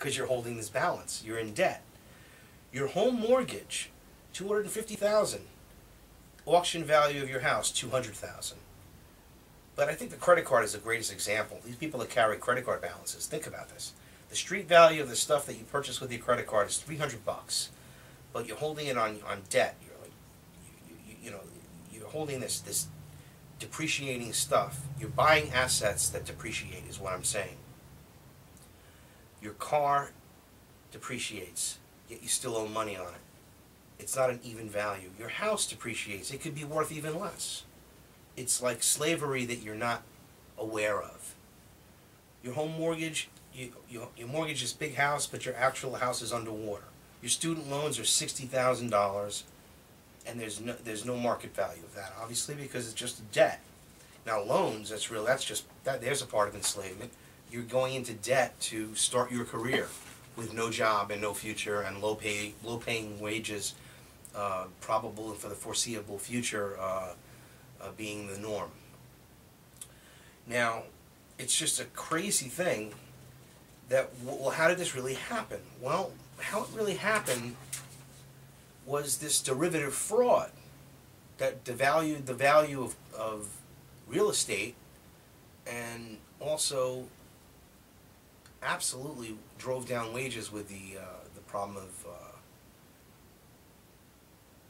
because you're holding this balance. You're in debt. Your home mortgage, $250,000. Auction value of your house, $200,000. But I think the credit card is the greatest example. These people that carry credit card balances, think about this. The street value of the stuff that you purchase with your credit card is $300, but you're holding it on debt. You're like, you know, you're holding this depreciating stuff. You're buying assets that depreciate, is what I'm saying. Your car depreciates, yet you still owe money on it. It's not an even value. Your house depreciates. It could be worth even less. It's like slavery that you're not aware of. Your home mortgage, your mortgage is big house, but your actual house is underwater. Your student loans are $60,000, and there's no market value of that, obviously, because it's just a debt. Now loans, there's a part of enslavement. You're going into debt to start your career with no job and no future and low paying wages, probable for the foreseeable future being the norm. Now, it's just a crazy thing that, well, how did this really happen? Well, how it really happened was this derivative fraud that devalued the value of real estate, and also absolutely drove down wages with the problem of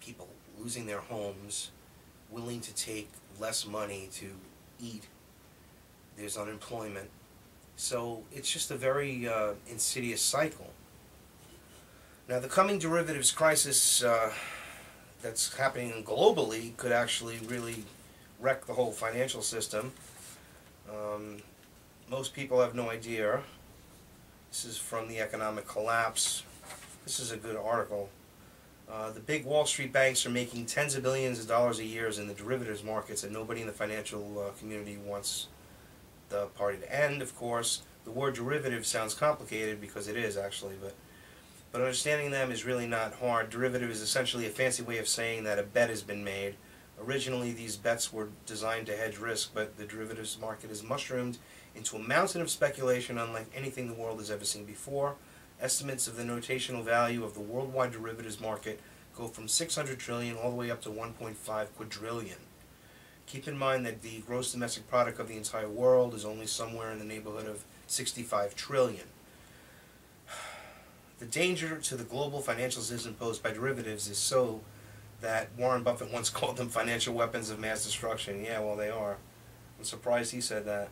people losing their homes, willing to take less money to eat. There's unemployment. So it's just a very insidious cycle. Now the coming derivatives crisis that's happening globally could actually really wreck the whole financial system. Most people have no idea. This is from the Economic Collapse. This is a good article. The big Wall Street banks are making tens of billions of dollars a year in the derivatives markets, and nobody in the financial community wants the party to end, of course. The word derivative sounds complicated, because it is actually, but understanding them is really not hard. Derivative is essentially a fancy way of saying that a bet has been made. Originally, these bets were designed to hedge risk, but the derivatives market has mushroomed into a mountain of speculation unlike anything the world has ever seen before. Estimates of the notational value of the worldwide derivatives market go from 600 trillion all the way up to 1.5 quadrillion. Keep in mind that the gross domestic product of the entire world is only somewhere in the neighborhood of 65 trillion. The danger to the global financial system posed by derivatives is so that Warren Buffett once called them financial weapons of mass destruction. Yeah, well, they are. I'm surprised he said that.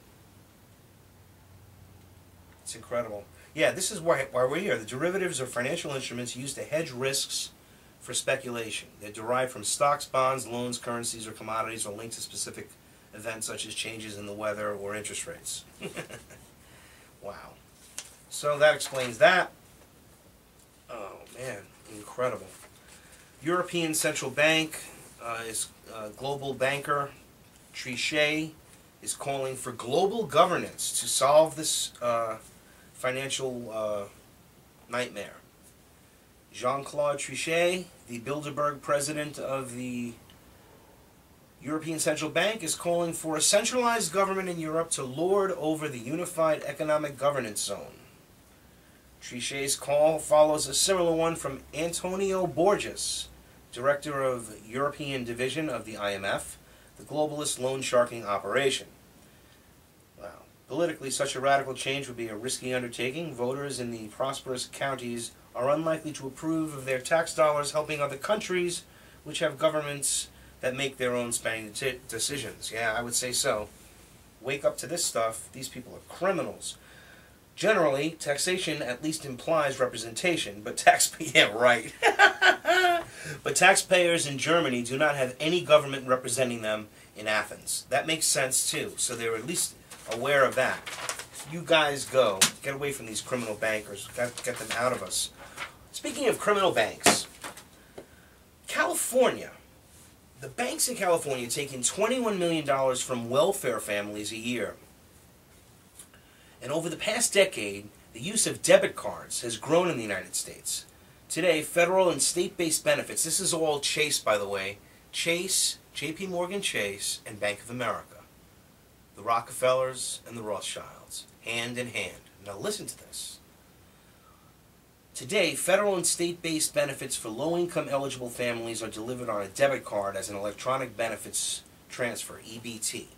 It's incredible. Yeah, this is why we're here. The derivatives are financial instruments used to hedge risks for speculation. They're derived from stocks, bonds, loans, currencies, or commodities, or linked to specific events such as changes in the weather or interest rates. Wow. So that explains that. Oh, man, incredible. European Central Bank is global banker Trichet is calling for global governance to solve this financial nightmare. Jean-Claude Trichet, the Bilderberg president of the European Central Bank, is calling for a centralized government in Europe to lord over the unified economic governance zone. Trichet's call follows a similar one from Antonio Borges, director of European Division of the IMF, the globalist loan sharking operation. Wow. Politically, such a radical change would be a risky undertaking. Voters in the prosperous counties are unlikely to approve of their tax dollars helping other countries which have governments that make their own spending decisions. Yeah, I would say so. Wake up to this stuff. These people are criminals. Generally, taxation at least implies representation, but yeah, right. But taxpayers in Germany do not have any government representing them in Athens. That makes sense too, so they're at least aware of that. You guys go. Get away from these criminal bankers. Got to get them out of us. Speaking of criminal banks, California. The banks in California take in $21 million from welfare families a year. And over the past decade, the use of debit cards has grown in the United States. Today, federal and state-based benefits, this is all Chase, by the way, Chase, J.P. Morgan Chase, and Bank of America. The Rockefellers and the Rothschilds, hand in hand. Now listen to this. Today, federal and state-based benefits for low-income eligible families are delivered on a debit card as an electronic benefits transfer, EBT.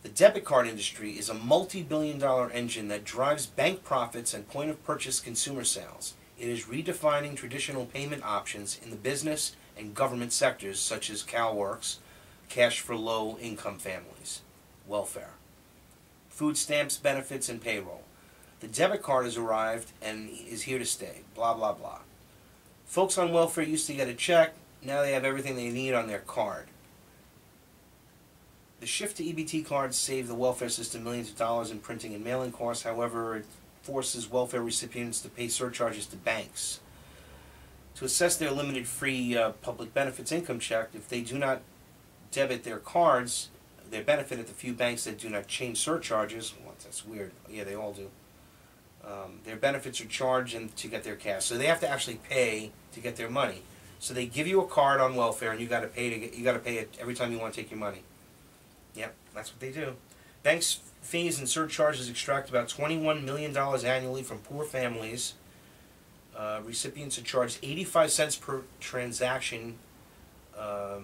The debit card industry is a multi-billion-dollar engine that drives bank profits and point-of-purchase consumer sales. It is redefining traditional payment options in the business and government sectors such as CalWorks, cash for low-income families, welfare, food stamps, benefits, and payroll. The debit card has arrived and is here to stay, blah, blah, blah. Folks on welfare used to get a check. Now they have everything they need on their card. The shift to EBT cards saved the welfare system millions of dollars in printing and mailing costs. However, it forces welfare recipients to pay surcharges to banks. To assess their limited free public benefits income check, if they do not debit their cards, their benefit at the few banks that do not change surcharges, well, that's weird. Yeah, they all do. Their benefits are charged and to get their cash, so they have to actually pay to get their money. So they give you a card on welfare, and you got to pay to get. You got to pay it every time you want to take your money. Yep, that's what they do. Banks' fees and surcharges extract about $21 million annually from poor families. Recipients are charged 85 cents per transaction.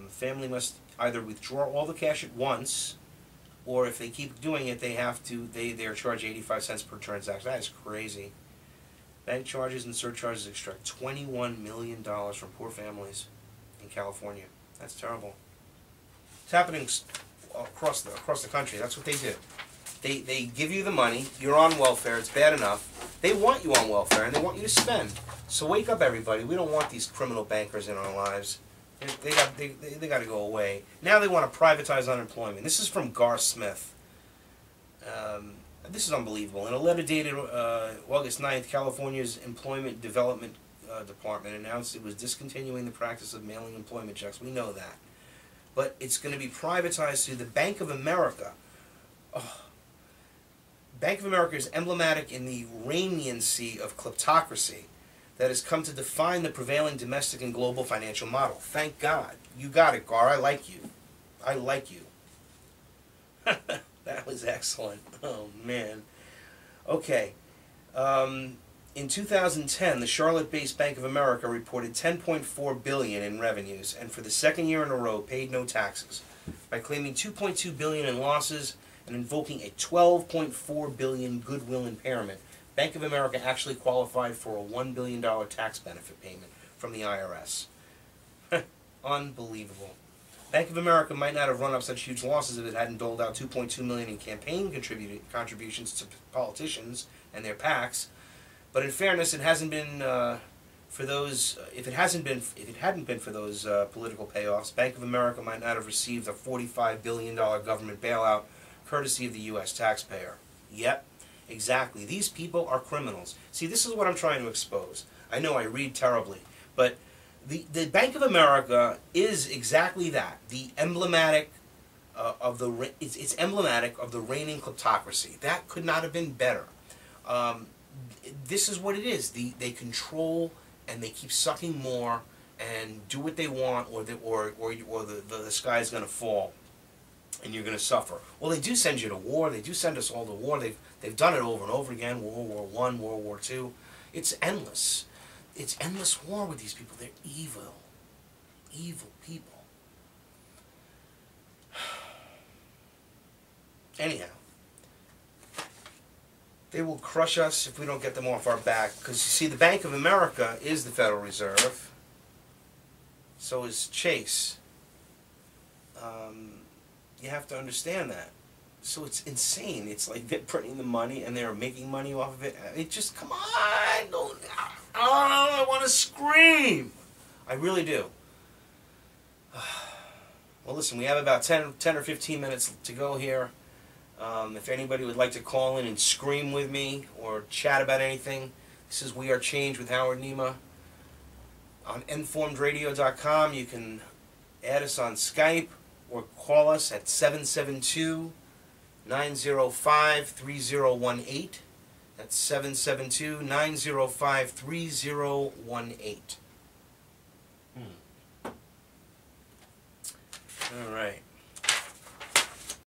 Family must either withdraw all the cash at once, or if they keep doing it, they have to. They're charged 85 cents per transaction. That is crazy. Bank charges and surcharges extract $21 million from poor families in California. That's terrible. It's happening across the country. That's what they do. They give you the money. You're on welfare. It's bad enough. They want you on welfare, and they want you to spend. So wake up, everybody. We don't want these criminal bankers in our lives. They got to go away. Now they want to privatize unemployment. This is from Gar Smith. This is unbelievable. In a letter dated August 9th, California's Employment Development Department announced it was discontinuing the practice of mailing employment checks. We know that. But it's going to be privatized through the Bank of America. Oh. Bank of America is emblematic in the ramiancy of kleptocracy that has come to define the prevailing domestic and global financial model. Thank God. You got it, Gar. I like you. I like you. That was excellent. Oh, man. Okay. In 2010, the Charlotte-based Bank of America reported $10.4 billion in revenues, and for the second year in a row paid no taxes, by claiming $2.2 billion in losses and invoking a $12.4 billion goodwill impairment. Bank of America actually qualified for a $1 billion tax benefit payment from the IRS. Unbelievable. Bank of America might not have run up such huge losses if it hadn't doled out $2.2 million in campaign contributions to politicians and their PACs. But in fairness, it hasn't been for those. If it hadn't been for those political payoffs, Bank of America might not have received a $45 billion government bailout, courtesy of the U.S. taxpayer. Yep, exactly. These people are criminals. See, this is what I'm trying to expose. I know I read terribly, but the Bank of America is exactly that. The emblematic it's emblematic of the reigning kleptocracy. That could not have been better. This is what it is. They control and they keep sucking more and do what they want, or the sky's going to fall and you're going to suffer. Well, they do send you to war. They do send us all to war. They've done it over and over again. World War I, World War II. It's endless. It's endless war with these people. They're evil. Evil people. Anyhow. They will crush us if we don't get them off our back. Because, you see, the Bank of America is the Federal Reserve. So is Chase. You have to understand that. So it's insane. It's like they're printing the money and they're making money off of it. It just, come on. Don't, I want to scream. I really do. Well, listen, we have about 10 or 15 minutes to go here. If anybody would like to call in and scream with me or chat about anything, this is We Are Change with Howard Nema. On informedradio.com, you can add us on Skype or call us at 772-905-3018. That's 772-905-3018. All right.